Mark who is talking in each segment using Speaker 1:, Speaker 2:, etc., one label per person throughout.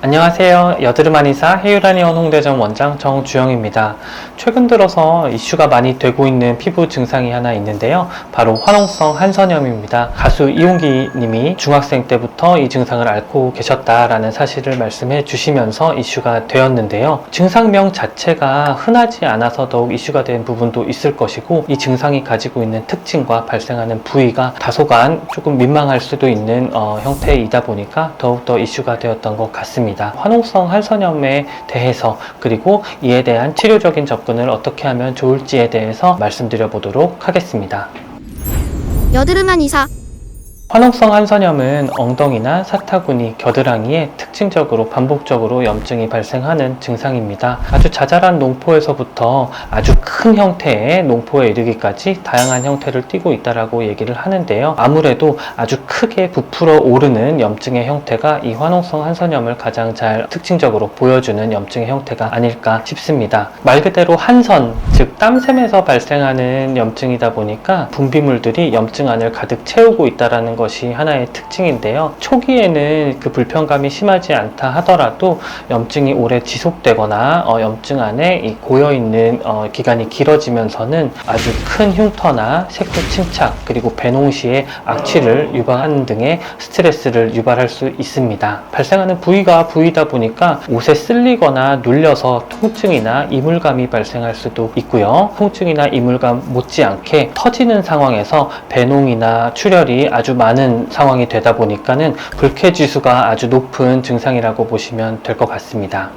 Speaker 1: 안녕하세요. 여드름 한의사 해유라니원 홍대점 원장 정주영입니다. 최근 들어서 이슈가 많이 되고 있는 피부 증상이 하나 있는데요. 바로 화농성 한선염입니다. 가수 이용기 님이 중학생 때부터 이 증상을 앓고 계셨다라는 사실을 말씀해 주시면서 이슈가 되었는데요. 증상명 자체가 흔하지 않아서 더욱 이슈가 된 부분도 있을 것이고, 이 증상이 가지고 있는 특징과 발생하는 부위가 다소간 조금 민망할 수도 있는 형태이다 보니까 더욱더 이슈가 되었던 것 같습니다. 화농성 한선염에 대해서, 그리고 이에 대한 치료적인 접근을 어떻게 하면 좋을지에 대해서 말씀드려 보도록 하겠습니다.
Speaker 2: 여드름 한의사
Speaker 1: 화농성 한선염은 엉덩이나 사타구니, 겨드랑이에 특징적으로 반복적으로 염증이 발생하는 증상입니다. 아주 자잘한 농포에서부터 아주 큰 형태의 농포에 이르기까지 다양한 형태를 띠고 있다라고 얘기를 하는데요. 아무래도 아주 크게 부풀어 오르는 염증의 형태가 이 화농성 한선염을 가장 잘 특징적으로 보여주는 염증의 형태가 아닐까 싶습니다. 말 그대로 한선, 즉 땀샘에서 발생하는 염증이다 보니까 분비물들이 염증 안을 가득 채우고 있다라는 것이 하나의 특징인데요. 초기에는 그 불편감이 심하지 않다 하더라도 염증이 오래 지속되거나 염증 안에 이 고여있는 기간이 길어지면서는 아주 큰 흉터나 색소 침착, 그리고 배농 시에 악취를 유발하는 등의 스트레스를 유발할 수 있습니다. 발생하는 부위가 부위다 보니까 옷에 쓸리거나 눌려서 통증이나 이물감이 발생할 수도 있고요. 통증이나 이물감 못지않게 터지는 상황에서 배농이나 출혈이 아주 많은 상황이 되다 보니까는 불쾌지수가 아주 높은 증상이라고 보시면 될 것 같습니다.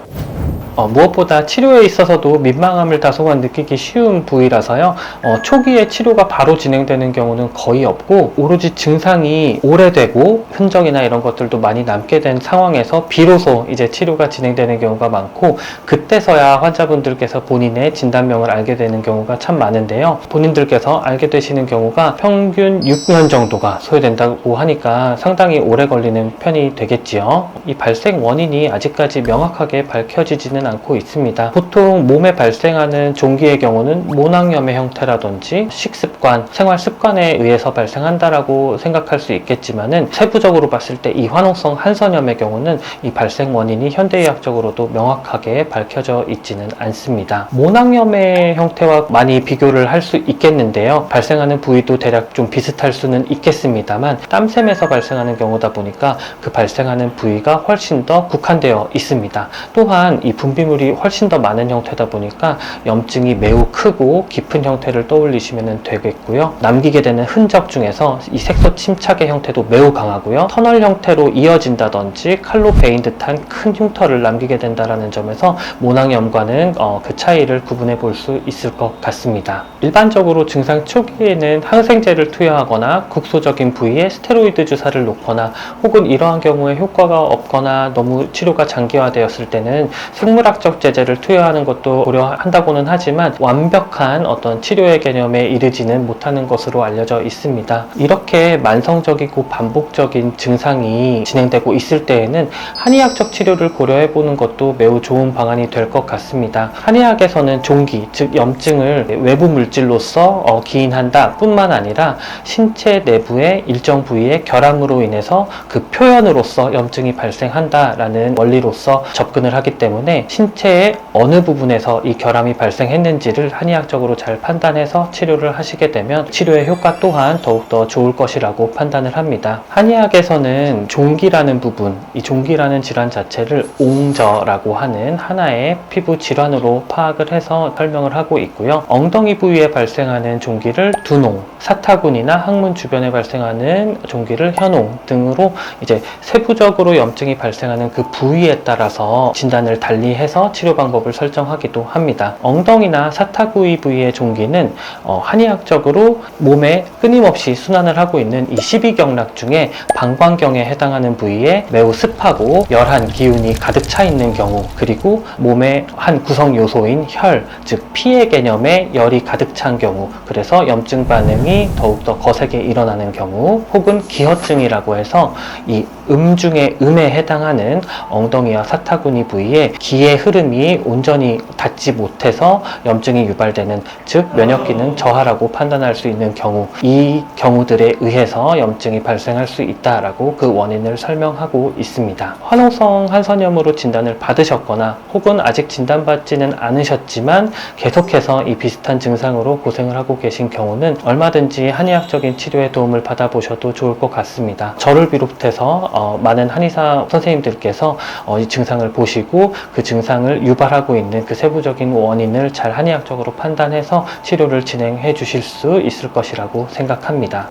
Speaker 1: 무엇보다 치료에 있어서도 민망함을 다소간 느끼기 쉬운 부위라서요. 초기에 치료가 바로 진행되는 경우는 거의 없고, 오로지 증상이 오래되고 흔적이나 이런 것들도 많이 남게 된 상황에서 비로소 이제 치료가 진행되는 경우가 많고, 그때서야 환자분들께서 본인의 진단명을 알게 되는 경우가 참 많은데요. 본인들께서 알게 되시는 경우가 평균 6년 정도가 소요된다고 하니까 상당히 오래 걸리는 편이 되겠지요. 이 발생 원인이 아직까지 명확하게 밝혀지지는 않고 있습니다. 보통 몸에 발생하는 종기의 경우는 모낭염의 형태라든지 식습관, 생활 습관에 의해서 발생한다라고 생각할 수 있겠지만은, 세부적으로 봤을 때 이 화농성 한선염의 경우는 이 발생 원인이 현대의학적으로도 명확하게 밝혀져 있지는 않습니다. 모낭염의 형태와 많이 비교를 할 수 있겠는데요. 발생하는 부위도 대략 좀 비슷할 수는 있겠습니다만, 땀샘에서 발생하는 경우다 보니까 그 발생하는 부위가 훨씬 더 국한되어 있습니다. 또한 이 분비물이 훨씬 더 많은 형태다 보니까 염증이 매우 크고 깊은 형태를 떠올리시면 되겠고요. 남기게 되는 흔적 중에서 이 색소 침착의 형태도 매우 강하고요. 터널 형태로 이어진다든지 칼로 베인 듯한 큰 흉터를 남기게 된다는 점에서 모낭염과는 그 차이를 구분해 볼 수 있을 것 같습니다. 일반적으로 증상 초기에는 항생제를 투여하거나 국소적인 부위에 스테로이드 주사를 놓거나, 혹은 이러한 경우에 효과가 없거나 너무 치료가 장기화되었을 때는 생물학적 제제를 투여하는 것도 고려한다고는 하지만, 완벽한 어떤 치료의 개념에 이르지는 못하는 것으로 알려져 있습니다. 이렇게 만성적이고 반복적인 증상이 진행되고 있을 때에는 한의학적 치료를 고려해 보는 것도 매우 좋은 방안이 될 것 같습니다. 한의학에서는 종기, 즉 염증을 외부 물질로서 기인한다 뿐만 아니라 신체 내부의 일정 부위의 결함으로 인해서 그 표현으로서 염증이 발생한다라는 원리로서 접근을 하기 때문에, 신체의 어느 부분에서 이 결함이 발생했는지를 한의학적으로 잘 판단해서 치료를 하시게 되면 치료의 효과 또한 더욱더 좋을 것이라고 판단을 합니다. 한의학에서는 종기라는 부분, 이 종기라는 질환 자체를 옹저라고 하는 하나의 피부 질환으로 파악을 해서 설명을 하고 있고요. 엉덩이 부위에 발생하는 종기를 두농, 사타구니나 항문 주변에 발생하는 종기를 현옹 등으로 이제 세부적으로 염증이 발생하는 그 부위에 따라서 진단을 달리해서 치료 방법을 설정하기도 합니다. 엉덩이나 사타구니 부위의 종기는 한의학적으로 몸에 끊임없이 순환을 하고 있는 이 12경락 중에 방광경에 해당하는 부위에 매우 습하고 열한 기운이 가득 차 있는 경우, 그리고 몸의 한 구성 요소인 혈, 즉 피의 개념에 열이 가득 찬 경우, 그래서 염증 반응이 더욱더 거세게 일어나는 경우, 혹은 기허증이라고 해서 이 중에 음에 해당하는 엉덩이와 사타구니 부위에 기의 이의 흐름이 온전히 닿지 못해서 염증이 유발되는, 즉 면역 기능 저하라고 판단할 수 있는 경우, 이 경우들에 의해서 염증이 발생할 수 있다라고 그 원인을 설명하고 있습니다. 화농성 한선염으로 진단을 받으셨거나 혹은 아직 진단받지는 않으셨지만 계속해서 이 비슷한 증상으로 고생을 하고 계신 경우는 얼마든지 한의학적인 치료에 도움을 받아보셔도 좋을 것 같습니다. 저를 비롯해서 많은 한의사 선생님들께서 이 증상을 보시고 그 증상을 유발하고 있는 그 세부적인 원인을 잘 한의학적으로 판단해서 치료를 진행해 주실 수 있을 것이라고 생각합니다.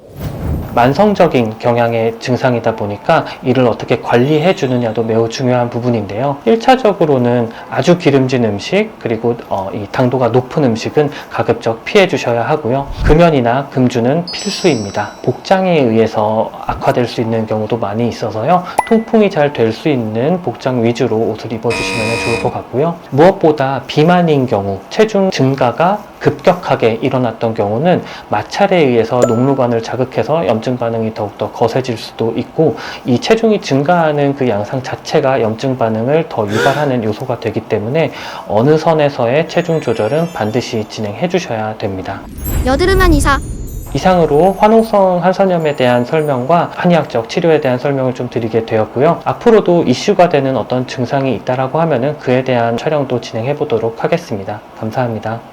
Speaker 1: 만성적인 경향의 증상이다 보니까 이를 어떻게 관리해 주느냐도 매우 중요한 부분인데요. 1차적으로는 아주 기름진 음식, 그리고 이 당도가 높은 음식은 가급적 피해 주셔야 하고요. 금연이나 금주는 필수입니다. 복장에 의해서 악화될 수 있는 경우도 많이 있어서요. 통풍이 잘 될 수 있는 복장 위주로 옷을 입어주시면 좋을 것 같고요. 무엇보다 비만인 경우, 체중 증가가 급격하게 일어났던 경우는 마찰에 의해서 녹루관을 자극해서 염증 반응이 더욱더 거세질 수도 있고, 이 체중이 증가하는 그 양상 자체가 염증 반응을 더 유발하는 요소가 되기 때문에 어느 선에서의 체중 조절은 반드시 진행해 주셔야 됩니다.
Speaker 2: 여드름한 이사.
Speaker 1: 이상으로 화농성 한선염에 대한 설명과 한의학적 치료에 대한 설명을 좀 드리게 되었고요. 앞으로도 이슈가 되는 어떤 증상이 있다라고 하면은 그에 대한 촬영도 진행해 보도록 하겠습니다. 감사합니다.